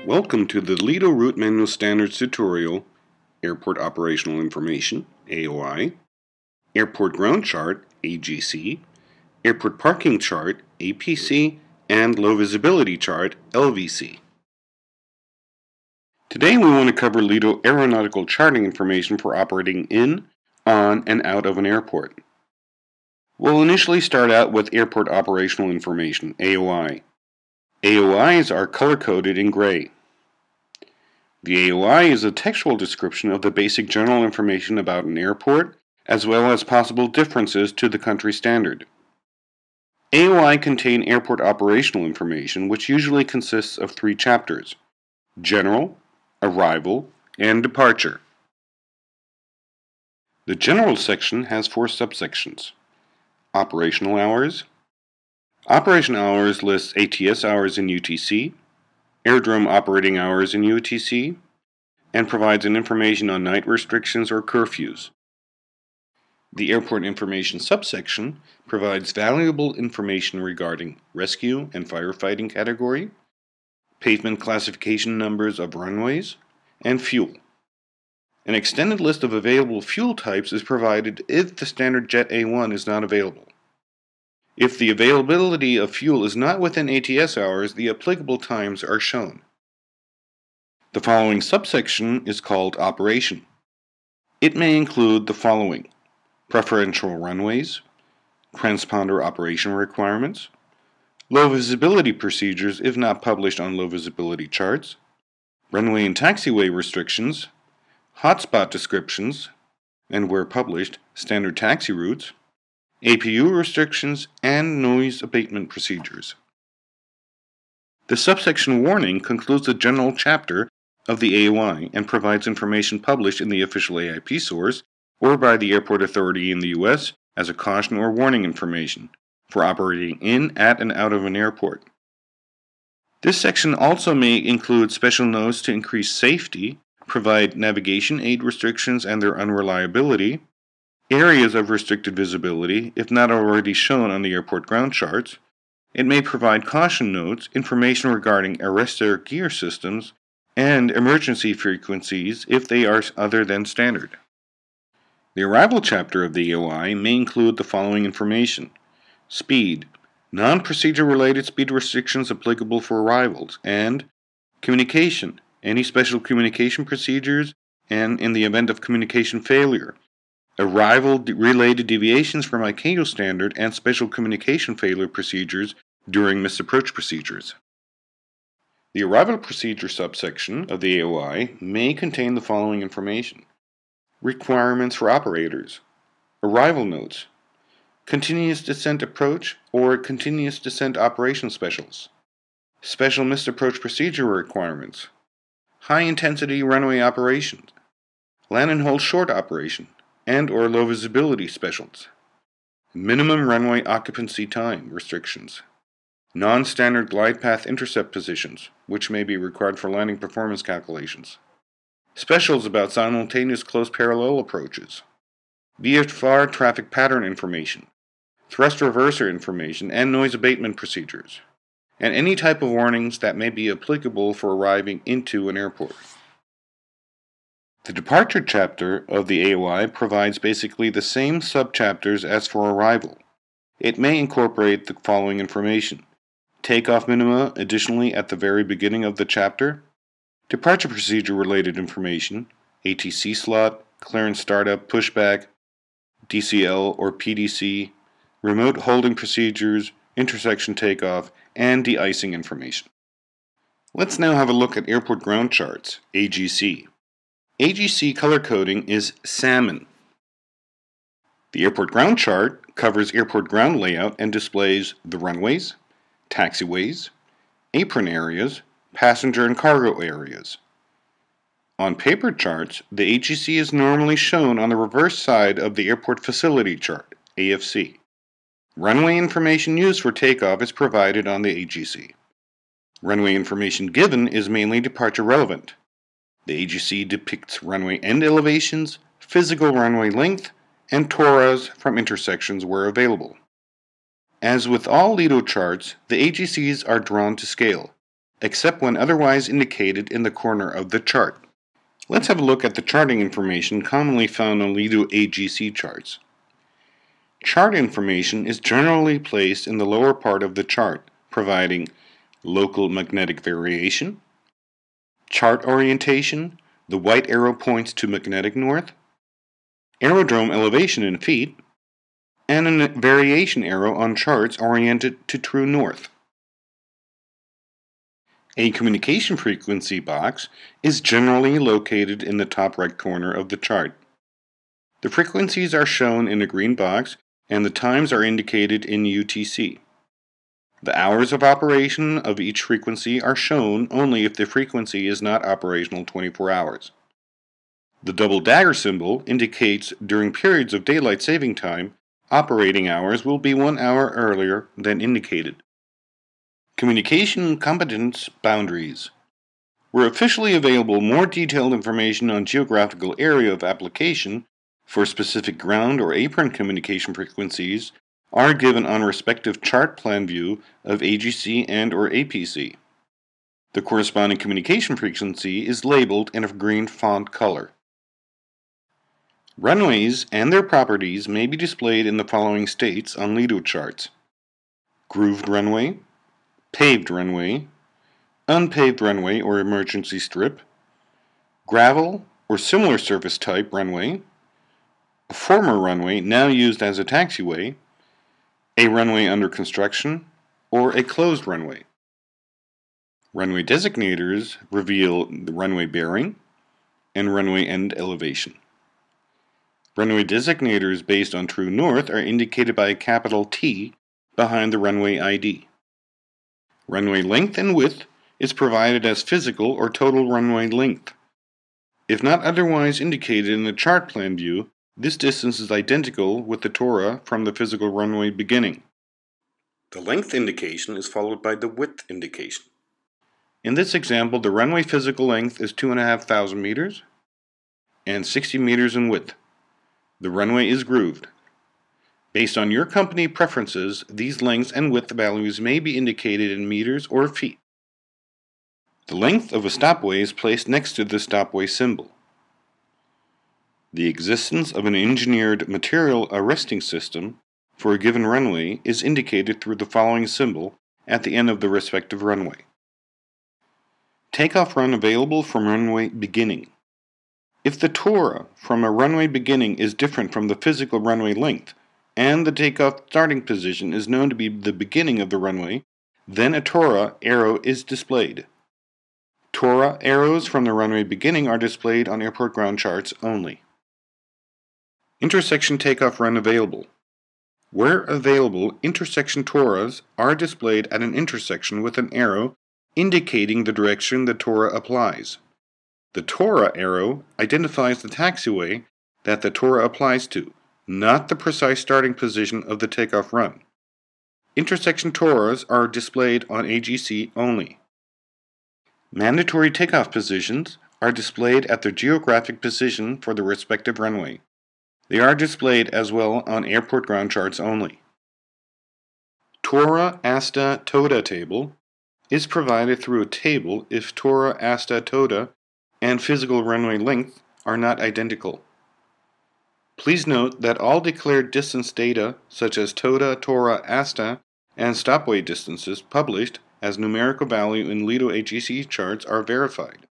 Welcome to the Lido RouteManual Standards tutorial, Airport Operational Information, AOI, Airport Ground Chart, AGC, Airport Parking Chart, APC, and Low Visibility Chart, LVC. Today we want to cover Lido aeronautical charting information for operating in, on, and out of an airport. We'll initially start out with Airport Operational Information, AOI. AOIs are color-coded in gray. The AOI is a textual description of the basic general information about an airport, as well as possible differences to the country standard. AOI contain airport operational information, which usually consists of 3 chapters: General, Arrival, and Departure. The General section has 4 subsections. Operational hours. Operational hours lists ATS hours in UTC, airdrome operating hours in UTC, and provides an information on night restrictions or curfews. The Airport Information subsection provides valuable information regarding rescue and firefighting category, pavement classification numbers of runways, and fuel. An extended list of available fuel types is provided if the standard Jet A1 is not available. If the availability of fuel is not within ATS hours, the applicable times are shown. The following subsection is called Operation. It may include the following: preferential runways, transponder operation requirements, low visibility procedures if not published on low visibility charts, runway and taxiway restrictions, hotspot descriptions, and where published, standard taxi routes, APU restrictions, and noise abatement procedures. The subsection Warning concludes the general chapter of the AOI and provides information published in the official AIP source or by the airport authority in the U.S. as a caution or warning information for operating in, at, and out of an airport. This section also may include special notes to increase safety, provide navigation aid restrictions and their unreliability, areas of restricted visibility, if not already shown on the airport ground charts. It may provide caution notes, information regarding arrestor gear systems, and emergency frequencies if they are other than standard. The Arrival chapter of the AOI may include the following information: speed, non-procedure related speed restrictions applicable for arrivals, and communication, any special communication procedures, and in the event of communication failure, arrival-related deviations from ICAO standard and special communication failure procedures during missed approach procedures. The Arrival Procedure subsection of the AOI may contain the following information: requirements for operators, arrival notes, continuous descent approach or continuous descent operation specials, special missed approach procedure requirements, high-intensity runway operations, land and hold short operation, and or low visibility specials, minimum runway occupancy time restrictions, non-standard glide path intercept positions, which may be required for landing performance calculations, specials about simultaneous close parallel approaches, VFR traffic pattern information, thrust reverser information, and noise abatement procedures, and any type of warnings that may be applicable for arriving into an airport. The Departure chapter of the AOI provides basically the same subchapters as for Arrival. It may incorporate the following information: takeoff minima additionally at the very beginning of the chapter, departure procedure related information, ATC slot, clearance startup, pushback, DCL or PDC, remote holding procedures, intersection takeoff, and de-icing information. Let's now have a look at airport ground charts, AGC. AGC color coding is salmon. The airport ground chart covers airport ground layout and displays the runways, taxiways, apron areas, passenger and cargo areas. On paper charts, the AGC is normally shown on the reverse side of the airport facility chart, AFC. Runway information used for takeoff is provided on the AGC. Runway information given is mainly departure relevant. The AGC depicts runway end elevations, physical runway length, and TORAs from intersections where available. As with all Lido charts, the AGCs are drawn to scale. except when otherwise indicated in the corner of the chart. Let's have a look at the charting information commonly found on Lido AGC charts. Chart information is generally placed in the lower part of the chart, providing local magnetic variation, chart orientation, the white arrow points to magnetic north, aerodrome elevation in feet, and a variation arrow on charts oriented to true north. A communication frequency box is generally located in the top right corner of the chart. The frequencies are shown in a green box and the times are indicated in UTC. The hours of operation of each frequency are shown only if the frequency is not operational 24 hours. The double dagger symbol indicates during periods of daylight saving time, operating hours will be 1 hour earlier than indicated. Communication competence boundaries. Where officially available, more detailed information on geographical area of application for specific ground or apron communication frequencies are given on respective chart plan view of AGC and or APC. The corresponding communication frequency is labeled in a green font color. Runways and their properties may be displayed in the following states on Lido charts: grooved runway, paved runway, unpaved runway or emergency strip, gravel or similar surface type runway, a former runway now used as a taxiway, a runway under construction, or a closed runway. Runway designators reveal the runway bearing and runway end elevation. Runway designators based on true north are indicated by a capital T behind the runway ID. Runway length and width is provided as physical or total runway length. If not otherwise indicated in the chart plan view, this distance is identical with the TORA from the physical runway beginning. The length indication is followed by the width indication. In this example, the runway physical length is 2,500 meters and 60 meters in width. The runway is grooved. Based on your company preferences, these lengths and width values may be indicated in meters or feet. The length of a stopway is placed next to the stopway symbol. The existence of an engineered material arresting system for a given runway is indicated through the following symbol at the end of the respective runway. Takeoff run available from runway beginning. If the TORA from a runway beginning is different from the physical runway length, and the takeoff starting position is known to be the beginning of the runway, then a TORA arrow is displayed. TORA arrows from the runway beginning are displayed on airport ground charts only. Intersection takeoff run available. Where available, intersection TORAs are displayed at an intersection with an arrow indicating the direction the TORA applies. The TORA arrow identifies the taxiway that the TORA applies to, not the precise starting position of the takeoff run. Intersection TORAs are displayed on AGC only. Mandatory takeoff positions are displayed at their geographic position for the respective runway. They are displayed as well on airport ground charts only. TORA ASTA TOTA table is provided through a table if TORA ASTA TOTA and physical runway length are not identical. Please note that all declared distance data such as TOTA, TORA, ASTA, and stopway distances published as numerical value in Lido AGC charts are verified.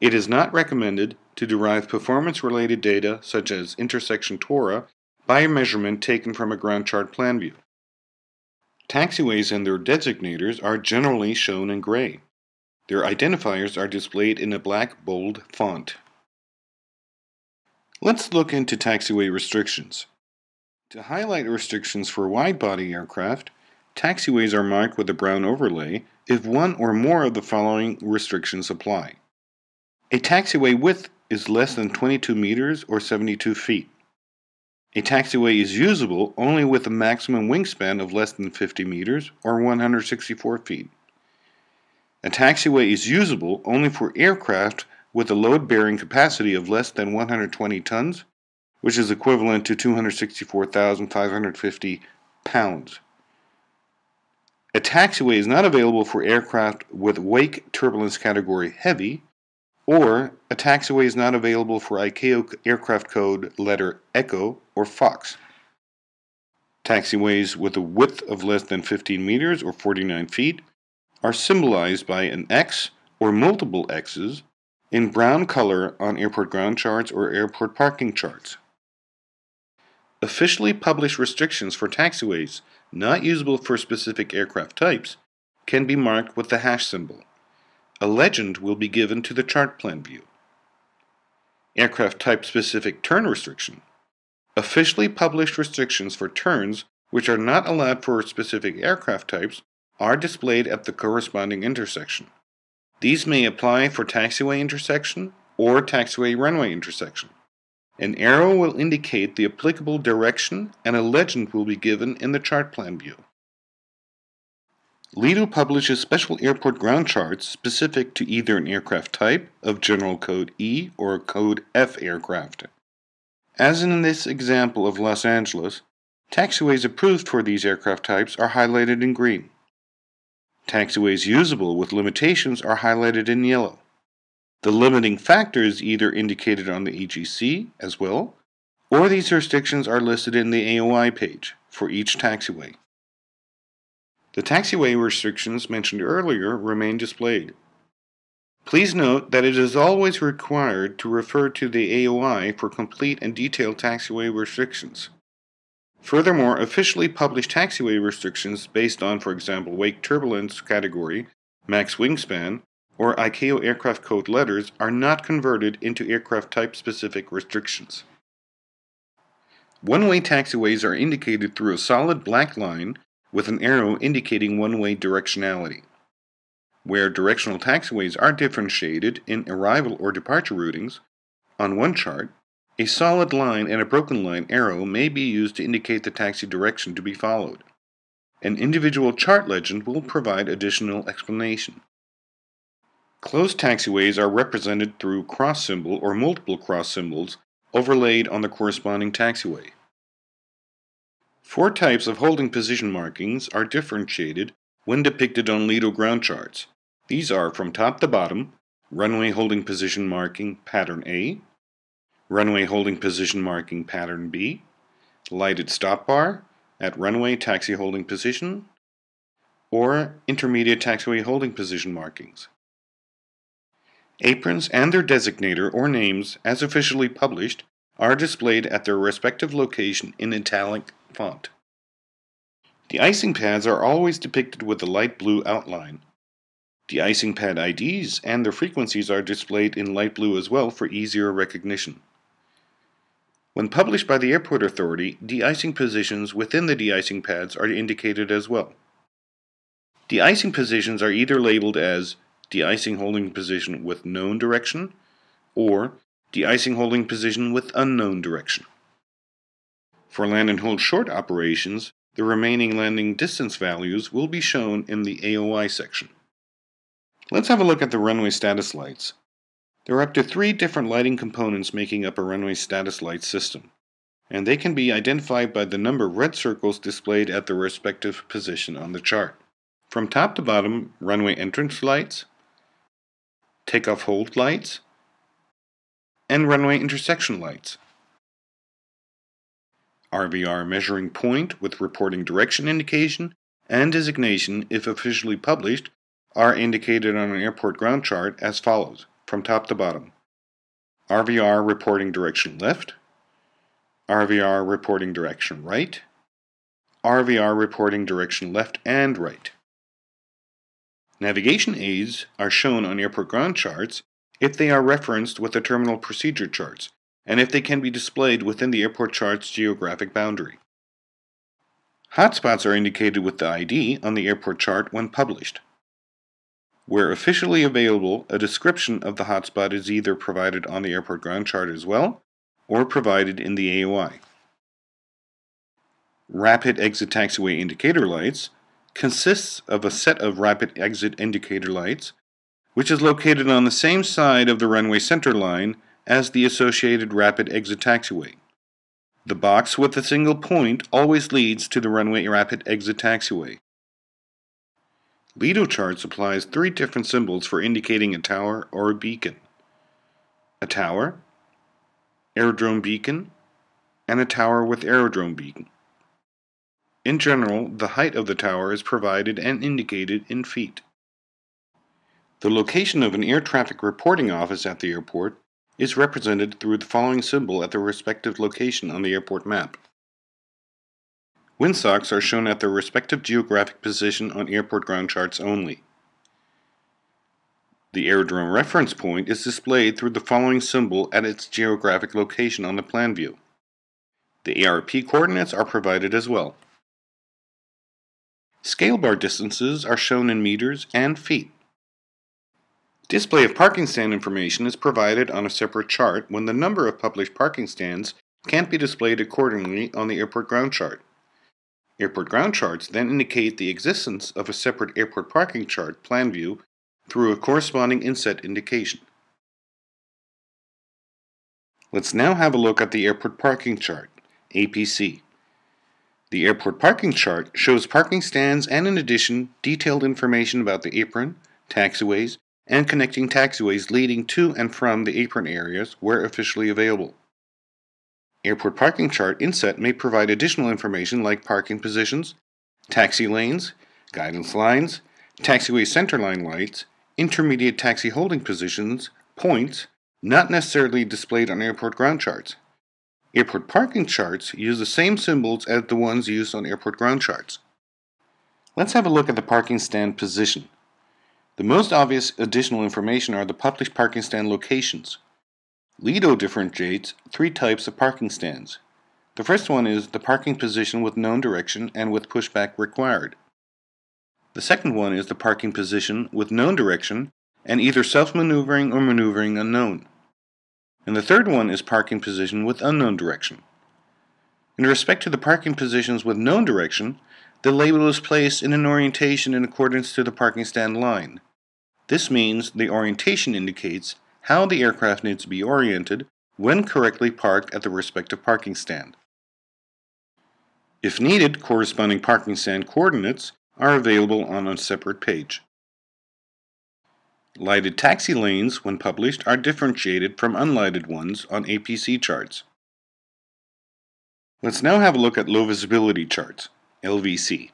It is not recommended to derive performance-related data such as intersection TORA by a measurement taken from a ground chart plan view. Taxiways and their designators are generally shown in gray. Their identifiers are displayed in a black bold font. Let's look into taxiway restrictions. To highlight restrictions for wide-body aircraft, taxiways are marked with a brown overlay if one or more of the following restrictions apply. A taxiway width is less than 22 meters or 72 feet. A taxiway is usable only with a maximum wingspan of less than 50 meters or 164 feet. A taxiway is usable only for aircraft with a load-bearing capacity of less than 120 tons, which is equivalent to 264,550 pounds. A taxiway is not available for aircraft with wake turbulence category heavy, or a taxiway is not available for ICAO aircraft code letter Echo or Fox. Taxiways with a width of less than 15 meters or 49 feet are symbolized by an X or multiple X's in brown color on airport ground charts or airport parking charts. Officially published restrictions for taxiways not usable for specific aircraft types can be marked with the hash symbol. A legend will be given to the chart plan view. Aircraft type specific turn restriction. Officially published restrictions for turns which are not allowed for specific aircraft types are displayed at the corresponding intersection. These may apply for taxiway intersection or taxiway runway intersection. An arrow will indicate the applicable direction and a legend will be given in the chart plan view. Lido publishes special airport ground charts specific to either an aircraft type of General Code E or Code F aircraft. As in this example of Los Angeles, taxiways approved for these aircraft types are highlighted in green. Taxiways usable with limitations are highlighted in yellow. The limiting factor is either indicated on the AGC as well, or these restrictions are listed in the AOI page for each taxiway. The taxiway restrictions mentioned earlier remain displayed. Please note that it is always required to refer to the AOI for complete and detailed taxiway restrictions. Furthermore, officially published taxiway restrictions based on, for example, wake turbulence category, max wingspan, or ICAO aircraft code letters are not converted into aircraft type specific restrictions. One-way taxiways are indicated through a solid black line with an arrow indicating one-way directionality. Where directional taxiways are differentiated in arrival or departure routings, on one chart, a solid line and a broken line arrow may be used to indicate the taxi direction to be followed. An individual chart legend will provide additional explanation. Closed taxiways are represented through cross symbol or multiple cross symbols overlaid on the corresponding taxiway. 4 types of holding position markings are differentiated when depicted on Lido ground charts. These are from top to bottom: runway holding position marking pattern A, runway holding position marking pattern B, lighted stop bar at runway taxi holding position, or intermediate taxiway holding position markings. Aprons and their designator or names, as officially published, are displayed at their respective location in italic font. The icing pads are always depicted with a light blue outline. The icing pad IDs and their frequencies are displayed in light blue as well for easier recognition. When published by the airport authority, de-icing positions within the de-icing pads are indicated as well. De-icing positions are either labeled as de-icing holding position with known direction or de-icing holding position with unknown direction. For land and hold short operations, the remaining landing distance values will be shown in the AOI section. Let's have a look at the runway status lights. There are up to 3 different lighting components making up a runway status light system, and they can be identified by the number of red circles displayed at their respective position on the chart. From top to bottom, runway entrance lights, takeoff hold lights, and runway intersection lights. RVR measuring point with reporting direction indication and designation, if officially published, are indicated on an airport ground chart as follows, from top to bottom: RVR reporting direction left, RVR reporting direction right, RVR reporting direction left and right. Navigation aids are shown on airport ground charts if they are referenced with the terminal procedure charts, and if they can be displayed within the airport chart's geographic boundary. Hotspots are indicated with the ID on the airport chart when published. Where officially available, a description of the hotspot is either provided on the airport ground chart as well, or provided in the AOI. Rapid exit taxiway indicator lights consists of a set of rapid exit indicator lights, which is located on the same side of the runway center line as the associated rapid exit taxiway. The box with a single point always leads to the runway rapid exit taxiway. Lido chart supplies three different symbols for indicating a tower or a beacon: a tower, aerodrome beacon, and a tower with aerodrome beacon. In general, the height of the tower is provided and indicated in feet. The location of an air traffic reporting office at the airport is represented through the following symbol at their respective location on the airport map. Windsocks are shown at their respective geographic position on airport ground charts only. The aerodrome reference point is displayed through the following symbol at its geographic location on the plan view. The ARP coordinates are provided as well. Scale bar distances are shown in meters and feet. Display of parking stand information is provided on a separate chart when the number of published parking stands can't be displayed accordingly on the airport ground chart. Airport ground charts then indicate the existence of a separate airport parking chart plan view through a corresponding inset indication. Let's now have a look at the airport parking chart, APC. The airport parking chart shows parking stands and, in addition, detailed information about the apron, taxiways, and connecting taxiways leading to and from the apron areas where officially available. Airport parking chart inset may provide additional information like parking positions, taxi lanes, guidance lines, taxiway centerline lights, intermediate taxi holding positions, points, not necessarily displayed on airport ground charts. Airport parking charts use the same symbols as the ones used on airport ground charts. Let's have a look at the parking stand position. The most obvious additional information are the published parking stand locations. Lido differentiates three types of parking stands. The first one is the parking position with known direction and with pushback required. The second one is the parking position with known direction and either self-maneuvering or maneuvering unknown. And the third one is parking position with unknown direction. In respect to the parking positions with known direction, the label is placed in an orientation in accordance to the parking stand line. This means the orientation indicates how the aircraft needs to be oriented when correctly parked at the respective parking stand. If needed, corresponding parking stand coordinates are available on a separate page. Lighted taxi lanes, when published, are differentiated from unlighted ones on APC charts. Let's now have a look at low visibility charts, LVC.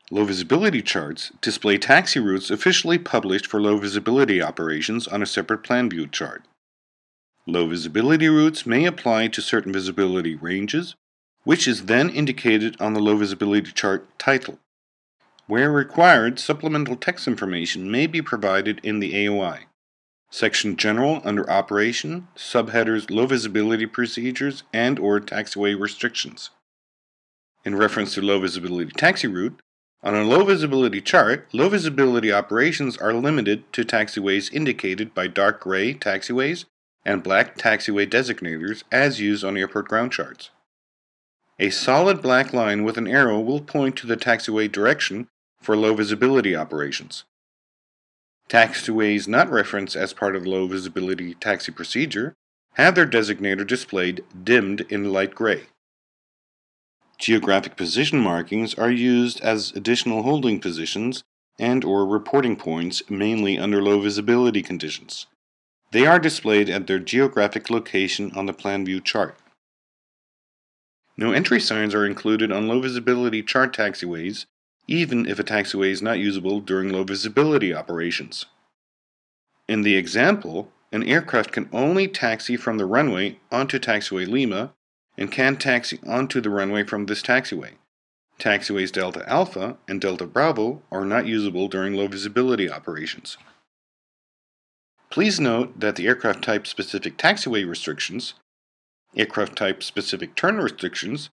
Low visibility charts display taxi routes officially published for low visibility operations on a separate plan view chart. Low visibility routes may apply to certain visibility ranges, which is then indicated on the low visibility chart title. Where required, supplemental text information may be provided in the AOI. Section General under Operation, subheaders Low Visibility Procedures and/or Taxiway Restrictions. In reference to low visibility taxi route, on a low visibility chart, low visibility operations are limited to taxiways indicated by dark gray taxiways and black taxiway designators as used on airport ground charts. A solid black line with an arrow will point to the taxiway direction for low visibility operations. Taxiways not referenced as part of the low visibility taxi procedure have their designator displayed dimmed in light gray. Geographic position markings are used as additional holding positions and/or reporting points mainly under low visibility conditions. They are displayed at their geographic location on the plan view chart. No entry signs are included on low visibility chart taxiways, even if a taxiway is not usable during low visibility operations. In the example, an aircraft can only taxi from the runway onto taxiway Lima and can taxi onto the runway from this taxiway. Taxiways Delta Alpha and Delta Bravo are not usable during low visibility operations. Please note that the aircraft type specific taxiway restrictions, aircraft type specific turn restrictions,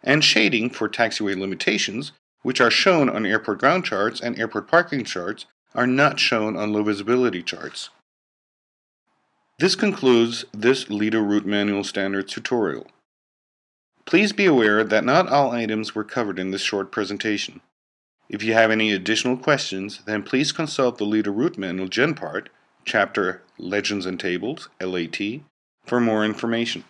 and shading for taxiway limitations, which are shown on airport ground charts and airport parking charts, are not shown on low visibility charts. This concludes this Lido RouteManual Standards tutorial. Please be aware that not all items were covered in this short presentation. If you have any additional questions, then please consult the Lido RouteManual Gen Part, Chapter Legends and Tables, LAT, for more information.